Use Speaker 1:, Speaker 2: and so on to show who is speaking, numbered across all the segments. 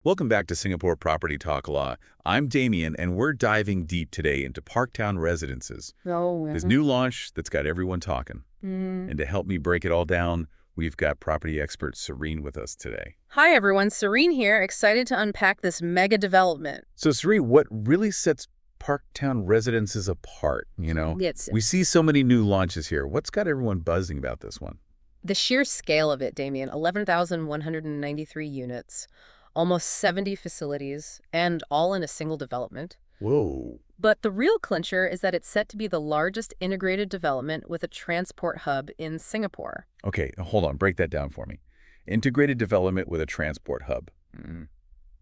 Speaker 1: Welcome back to Singapore Property Talk Law. I'm Damien, and we're diving deep today into ParkTown Residences,
Speaker 2: Oh,
Speaker 1: this new launch that's got everyone talking.
Speaker 2: mhm.
Speaker 1: And to help me break it all down, we've got property expert Serene with us today.
Speaker 2: Hi, everyone. Serene here, excited to unpack this mega development.
Speaker 1: So, Serene, what really sets ParkTown Residences apart?
Speaker 2: It's
Speaker 1: We see so many new launches here. What's got everyone buzzing about this one?
Speaker 2: the sheer scale of it, Damien. 11,193 units, almost 70 facilities, and all in a single development.
Speaker 1: Whoa.
Speaker 2: But the real clincher is that it's set to be the largest integrated development with a transport hub in Singapore.
Speaker 1: Okay, hold on. Break that down for me. Integrated development with a transport hub.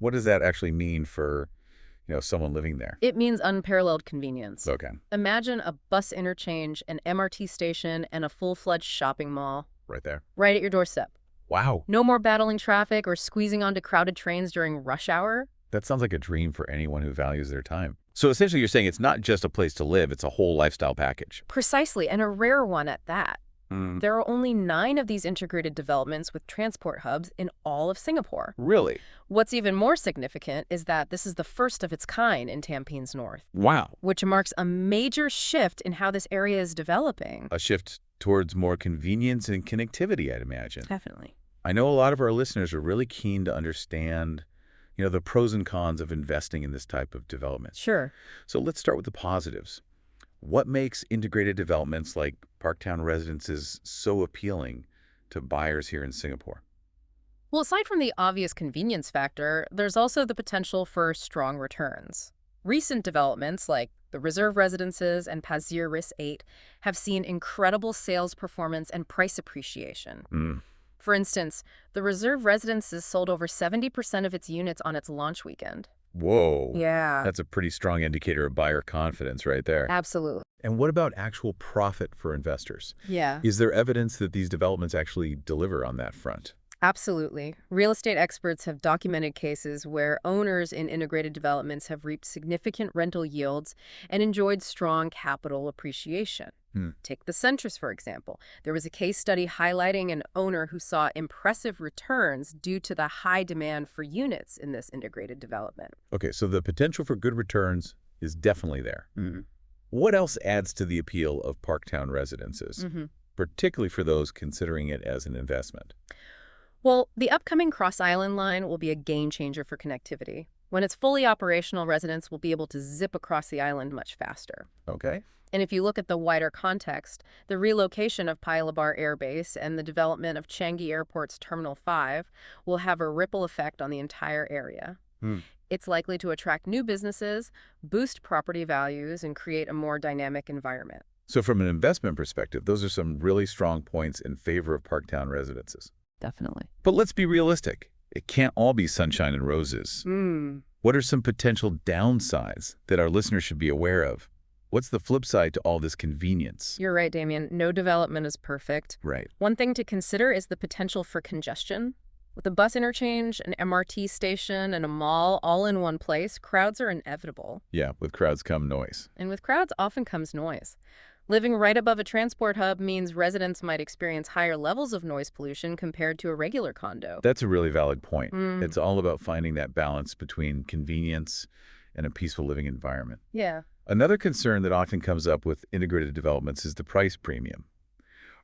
Speaker 1: What does that actually mean for, someone living there?
Speaker 2: It means unparalleled convenience.
Speaker 1: Okay,
Speaker 2: Imagine a bus interchange, an MRT station, and a full-fledged shopping mall
Speaker 1: right there.
Speaker 2: right at your doorstep.
Speaker 1: Wow.
Speaker 2: No more battling traffic or squeezing onto crowded trains during rush hour.
Speaker 1: That sounds like a dream for anyone who values their time. So essentially you're saying it's not just a place to live, it's a whole lifestyle package.
Speaker 2: Precisely, and a rare one at that.
Speaker 1: Mm.
Speaker 2: There are only 9 of these integrated developments with transport hubs in all of Singapore.
Speaker 1: Really?
Speaker 2: What's even more significant is that this is the first of its kind in Tampines North,
Speaker 1: Wow.
Speaker 2: which marks a major shift in how this area is developing.
Speaker 1: A shift towards more convenience and connectivity, I'd imagine.
Speaker 2: Definitely.
Speaker 1: I know a lot of our listeners are really keen to understand, the pros and cons of investing in this type of development.
Speaker 2: Sure.
Speaker 1: So let's start with the positives. What makes integrated developments like ParkTown Residences so appealing to buyers here in Singapore?
Speaker 2: Well, aside from the obvious convenience factor, there's also the potential for strong returns. Recent developments like the Reserve Residences and Pasir Ris 8 have seen incredible sales performance and price appreciation.
Speaker 1: Mm.
Speaker 2: For instance, the Reserve Residences sold over 70% of its units on its launch weekend.
Speaker 1: Whoa.
Speaker 2: Yeah.
Speaker 1: That's a pretty strong indicator of buyer confidence right there.
Speaker 2: Absolutely.
Speaker 1: And what about actual profit for investors?
Speaker 2: Yeah.
Speaker 1: Is there evidence that these developments actually deliver on that front?
Speaker 2: Absolutely. Real estate experts have documented cases where owners in integrated developments have reaped significant rental yields and enjoyed strong capital appreciation. Take the Centris, for example. There was a case study highlighting an owner who saw impressive returns due to the high demand for units in this integrated development.
Speaker 1: Okay, so the potential for good returns is definitely there. What else adds to the appeal of ParkTown Residences, particularly for those considering it as an investment?
Speaker 2: Well, the upcoming Cross Island line will be a game changer for connectivity. When it's fully operational, residents will be able to zip across the island much faster.
Speaker 1: Okay.
Speaker 2: And if you look at the wider context, the relocation of Paya Lebar Air Base and the development of Changi Airport's Terminal 5 will have a ripple effect on the entire area. It's likely to attract new businesses, boost property values, and create a more dynamic environment.
Speaker 1: So from an investment perspective, those are some really strong points in favor of ParkTown Residences.
Speaker 2: Definitely.
Speaker 1: But let's be realistic. It can't all be sunshine and roses. What are some potential downsides that our listeners should be aware of? What's the flip side to all this convenience?
Speaker 2: You're right, Damien. No development is perfect.
Speaker 1: Right.
Speaker 2: One thing to consider is the potential for congestion. With a bus interchange, an MRT station, and a mall all in one place, crowds are inevitable.
Speaker 1: Yeah, with crowds come noise.
Speaker 2: And with crowds often comes noise. Living right above a transport hub means residents might experience higher levels of noise pollution compared to a regular condo.
Speaker 1: That's a really valid point. It's all about finding that balance between convenience and a peaceful living environment.
Speaker 2: Yeah.
Speaker 1: Another concern that often comes up with integrated developments is the price premium.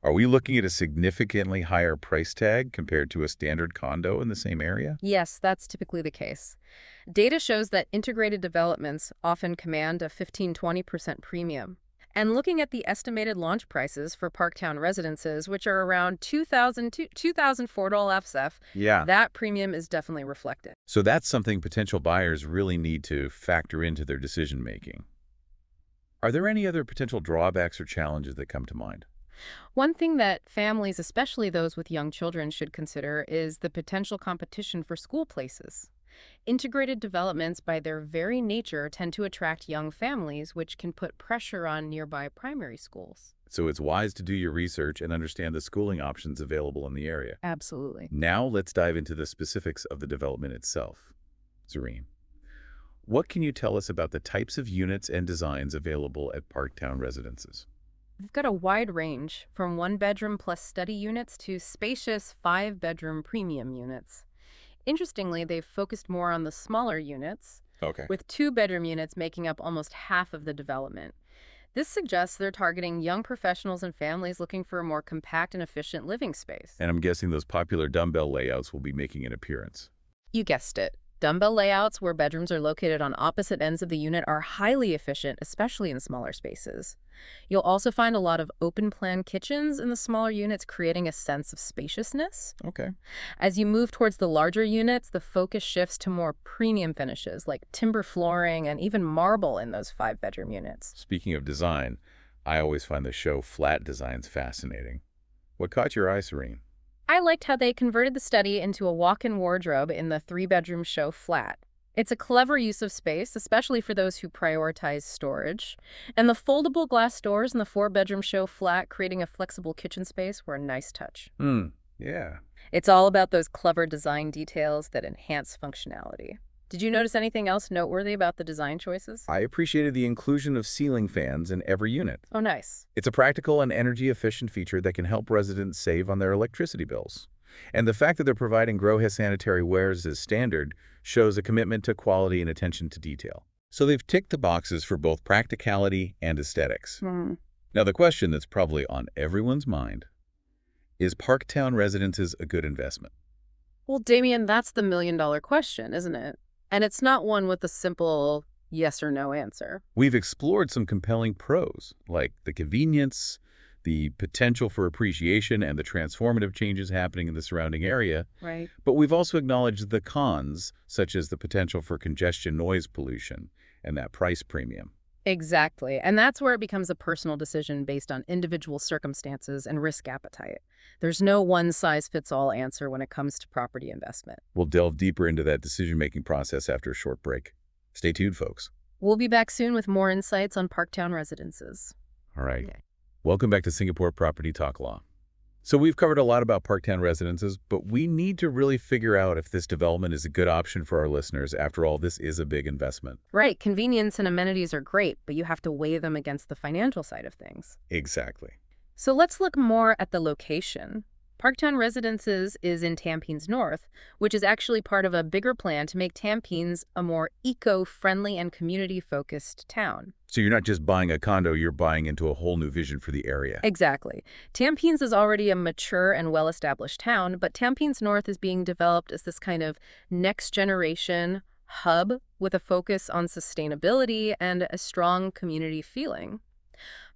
Speaker 1: Are we looking at a significantly higher price tag compared to a standard condo in the same area?
Speaker 2: Yes, that's typically the case. Data shows that integrated developments often command a 15–20% premium. And looking at the estimated launch prices for ParkTown Residences, which are around $2,000 to $2,004 FSF, that premium is definitely reflected.
Speaker 1: So that's something potential buyers really need to factor into their decision-making. Are there any other potential drawbacks or challenges that come to mind?
Speaker 2: One thing that families, especially those with young children, should consider is the potential competition for school places. Integrated developments, by their very nature, tend to attract young families, which can put pressure on nearby primary schools.
Speaker 1: So it's wise to do your research and understand the schooling options available in the area.
Speaker 2: Absolutely.
Speaker 1: Now let's dive into the specifics of the development itself. Serene, what can you tell us about the types of units and designs available at ParkTown Residences?
Speaker 2: We've got a wide range, from one-bedroom plus study units to spacious 5-bedroom premium units. Interestingly, they've focused more on the smaller units,
Speaker 1: Okay.
Speaker 2: with two-bedroom units making up almost half of the development. This suggests they're targeting young professionals and families looking for a more compact and efficient living space.
Speaker 1: And I'm guessing those popular dumbbell layouts will be making an appearance.
Speaker 2: You guessed it. Dumbbell layouts where bedrooms are located on opposite ends of the unit are highly efficient, especially in smaller spaces. You'll also find a lot of open-plan kitchens in the smaller units, creating a sense of spaciousness.
Speaker 1: Okay.
Speaker 2: As you move towards the larger units, the focus shifts to more premium finishes like timber flooring and even marble in those five-bedroom units.
Speaker 1: Speaking of design, I always find the show Flat Designs fascinating. What caught your eye, Serene?
Speaker 2: I liked how they converted the study into a walk-in wardrobe in the three-bedroom show Flat. It's a clever use of space, especially for those who prioritize storage. And the foldable glass doors in the four-bedroom show Flat, creating a flexible kitchen space, were a nice touch.
Speaker 1: Yeah.
Speaker 2: It's all about those clever design details that enhance functionality. Did you notice anything else noteworthy about the design choices?
Speaker 1: I appreciated the inclusion of ceiling fans in every unit.
Speaker 2: Oh, nice.
Speaker 1: It's a practical and energy-efficient feature that can help residents save on their electricity bills. And the fact that they're providing GrowHe sanitary wares as standard shows a commitment to quality and attention to detail. So they've ticked the boxes for both practicality and aesthetics. Now the question that's probably on everyone's mind, is ParkTown Residences a good investment?
Speaker 2: Well, Damien, that's the million-dollar question, isn't it? And it's not one with a simple yes or no answer.
Speaker 1: We've explored some compelling pros, like the convenience, the potential for appreciation, and the transformative changes happening in the surrounding area.
Speaker 2: Right.
Speaker 1: But we've also acknowledged the cons, such as the potential for congestion, noise pollution, and that price premium.
Speaker 2: Exactly. And that's where it becomes a personal decision based on individual circumstances and risk appetite. There's no one-size-fits-all answer when it comes to property investment.
Speaker 1: We'll delve deeper into that decision-making process after a short break. Stay tuned, folks.
Speaker 2: We'll be back soon with more insights on ParkTown Residences.
Speaker 1: All right.
Speaker 2: Okay.
Speaker 1: Welcome back to Singapore Property Talk Law. So we've covered a lot about ParkTown Residences, but we need to really figure out if this development is a good option for our listeners. After all, this is a big investment.
Speaker 2: Right. Convenience and amenities are great, but you have to weigh them against the financial side of things.
Speaker 1: Exactly.
Speaker 2: So let's look more at the location. ParkTown Residences is in Tampines North, which is actually part of a bigger plan to make Tampines a more eco-friendly and community-focused town.
Speaker 1: So you're not just buying a condo, you're buying into a whole new vision for the area.
Speaker 2: Exactly. Tampines is already a mature and well-established town, but Tampines North is being developed as this kind of next-generation hub with a focus on sustainability and a strong community feeling.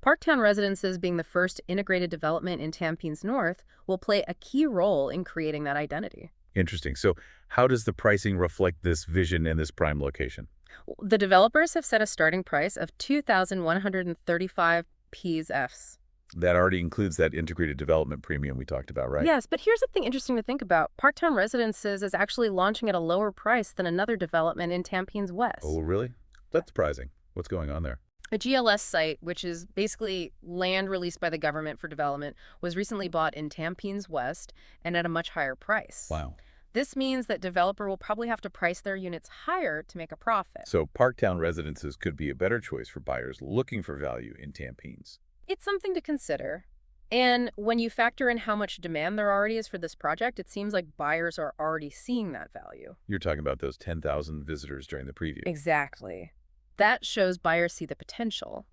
Speaker 2: ParkTown Residences, being the first integrated development in Tampines North, will play a key role in creating that identity.
Speaker 1: Interesting. So how does the pricing reflect this vision and this prime location?
Speaker 2: The developers have set a starting price of 2,135 PSFs.
Speaker 1: That already includes that integrated development premium we talked about, right?
Speaker 2: Yes, but here's something interesting to think about. ParkTown Residences is actually launching at a lower price than another development in Tampines West.
Speaker 1: Oh, really? That's surprising. What's going on there?
Speaker 2: A GLS site, which is basically land released by the government for development, was recently bought in Tampines West and at a much higher price.
Speaker 1: Wow.
Speaker 2: This means that developer will probably have to price their units higher to make a profit.
Speaker 1: So ParkTown Residences could be a better choice for buyers looking for value in Tampines.
Speaker 2: It's something to consider. And when you factor in how much demand there already is for this project, it seems like buyers are already seeing that value.
Speaker 1: You're talking about those 10,000 visitors during the preview.
Speaker 2: Exactly. That shows buyers see the potential.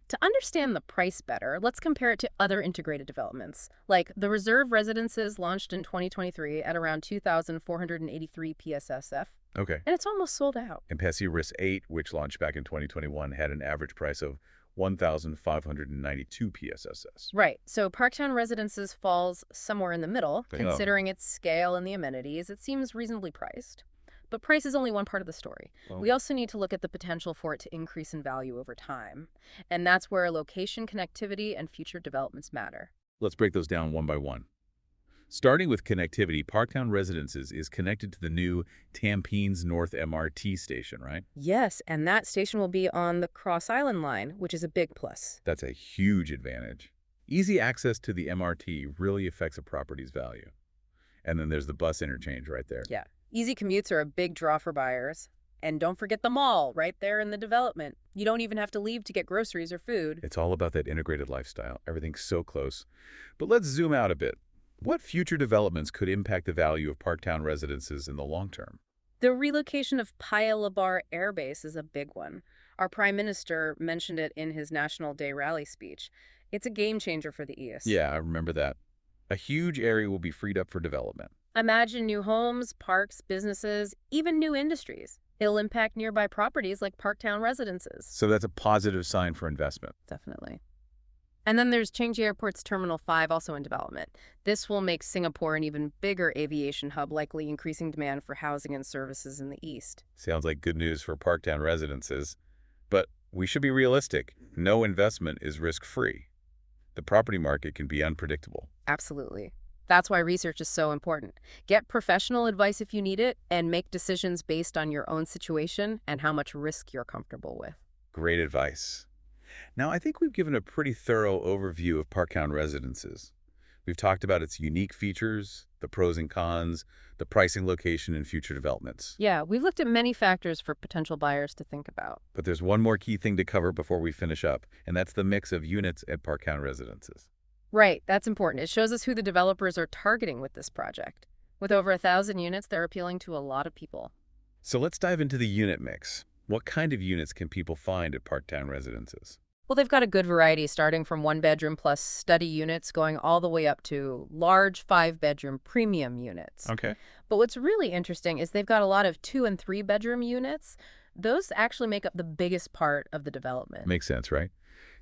Speaker 2: To understand the price better, let's compare it to other integrated developments, like the Reserve Residences launched in 2023 at around 2,483 PSSF.
Speaker 1: Okay.
Speaker 2: And it's almost sold out.
Speaker 1: And Passi Risk 8, which launched back in 2021, had an average price of 1,592 PSSS.
Speaker 2: Right. So ParkTown Residences falls somewhere in the middle.
Speaker 1: Yeah.
Speaker 2: Considering its scale and the amenities, it seems reasonably priced. But price is only one part of the story.
Speaker 1: Well,
Speaker 2: We also need to look at the potential for it to increase in value over time. And that's where location, connectivity, and future developments matter.
Speaker 1: let's break those down one by one. Starting with connectivity, ParkTown Residences is connected to the new Tampines North MRT station, right?
Speaker 2: Yes, and that station will be on the Cross Island line, which is a big plus.
Speaker 1: That's a huge advantage. Easy access to the MRT really affects a property's value. And then there's the bus interchange right there.
Speaker 2: Yeah. Easy commutes are a big draw for buyers. And don't forget the mall right there in the development. You don't even have to leave to get groceries or food.
Speaker 1: It's all about that integrated lifestyle. Everything's so close. But let's zoom out a bit. What future developments could impact the value of ParkTown Residences in the long term?
Speaker 2: The relocation of Paya Lebar Air Base is a big one. Our Prime Minister mentioned it in his National Day rally speech. It's a game changer for the East.
Speaker 1: Yeah, I remember that. A huge area will be freed up for development.
Speaker 2: Imagine new homes, parks, businesses, even new industries. It'll impact nearby properties like ParkTown Residences.
Speaker 1: So that's a positive sign for investment.
Speaker 2: Definitely. And then there's Changi Airport's Terminal 5 also in development. This will make Singapore an even bigger aviation hub, likely increasing demand for housing and services in the East.
Speaker 1: Sounds like good news for ParkTown Residences. But we should be realistic. No investment is risk-free. The property market can be unpredictable.
Speaker 2: Absolutely. That's why research is so important. Get professional advice if you need it, and make decisions based on your own situation and how much risk you're comfortable with.
Speaker 1: Great advice. Now, I think we've given a pretty thorough overview of ParkTown Residences. We've talked about its unique features, the pros and cons, the pricing, location, and future developments.
Speaker 2: Yeah, we've looked at many factors for potential buyers to think about.
Speaker 1: But there's one more key thing to cover before we finish up, and that's the mix of units at ParkTown Residences.
Speaker 2: Right, that's important. It shows us who the developers are targeting with this project. With over 1,000 units, they're appealing to a lot of people.
Speaker 1: So let's dive into the unit mix. What kind of units can people find at ParkTown Residences?
Speaker 2: Well, they've got a good variety, starting from one-bedroom plus study units going all the way up to large 5-bedroom premium units.
Speaker 1: Okay.
Speaker 2: But what's really interesting is they've got a lot of 2- and 3-bedroom units. Those actually make up the biggest part of the development.
Speaker 1: Makes sense, right?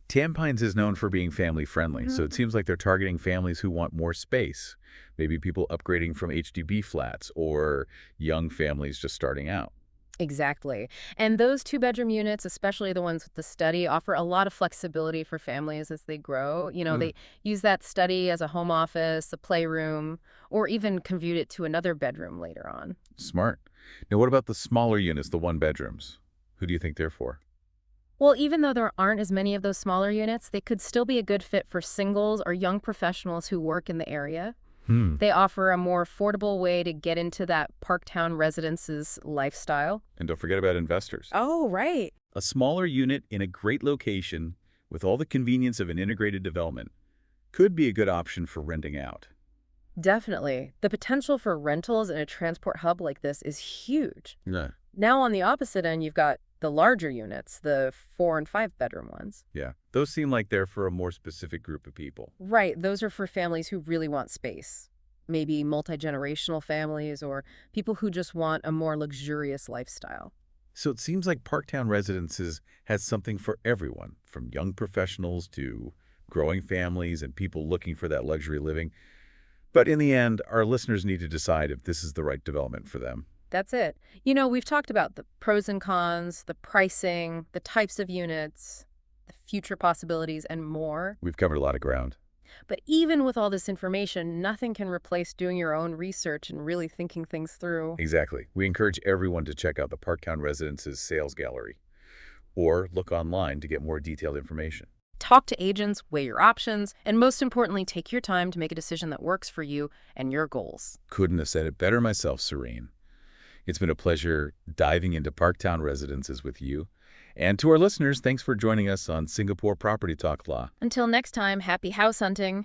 Speaker 1: Tampines is known for being family-friendly, so it seems like they're targeting families who want more space. Maybe people upgrading from HDB flats or young families just starting out.
Speaker 2: Exactly. And those 2-bedroom units, especially the ones with the study, offer a lot of flexibility for families as they grow. They use that study as a home office, a playroom, or even convert it to another bedroom later on.
Speaker 1: Smart. Now, what about the smaller units, the one-bedrooms? Who do you think they're for?
Speaker 2: Well, even though there aren't as many of those smaller units, they could still be a good fit for singles or young professionals who work in the area. They offer a more affordable way to get into that ParkTown Residences lifestyle.
Speaker 1: And don't forget about investors.
Speaker 2: Oh, right.
Speaker 1: A smaller unit in a great location with all the convenience of an integrated development could be a good option for renting out.
Speaker 2: Definitely. The potential for rentals in a transport hub like this is huge.
Speaker 1: Yeah.
Speaker 2: Now, on the opposite end, you've got the larger units, the 4- and 5-bedroom ones.
Speaker 1: Yeah. Those seem like they're for a more specific group of people.
Speaker 2: Right. Those are for families who really want space. Maybe multi-generational families or people who just want a more luxurious lifestyle.
Speaker 1: So it seems like ParkTown Residences has something for everyone, from young professionals to growing families and people looking for that luxury living. But in the end, our listeners need to decide if this is the right development for them.
Speaker 2: That's it. We've talked about the pros and cons, the pricing, the types of units, the future possibilities, and more.
Speaker 1: We've covered a lot of ground.
Speaker 2: But even with all this information, nothing can replace doing your own research and really thinking things through.
Speaker 1: Exactly. We encourage everyone to check out the ParkTown Residences sales gallery or look online to get more detailed information.
Speaker 2: Talk to agents, weigh your options, and most importantly, take your time to make a decision that works for you and your goals.
Speaker 1: Couldn't have said it better myself, Serene. It's been a pleasure diving into ParkTown Residences with you. And to our listeners, thanks for joining us on Singapore Property Talk Law.
Speaker 2: Until next time, happy house hunting.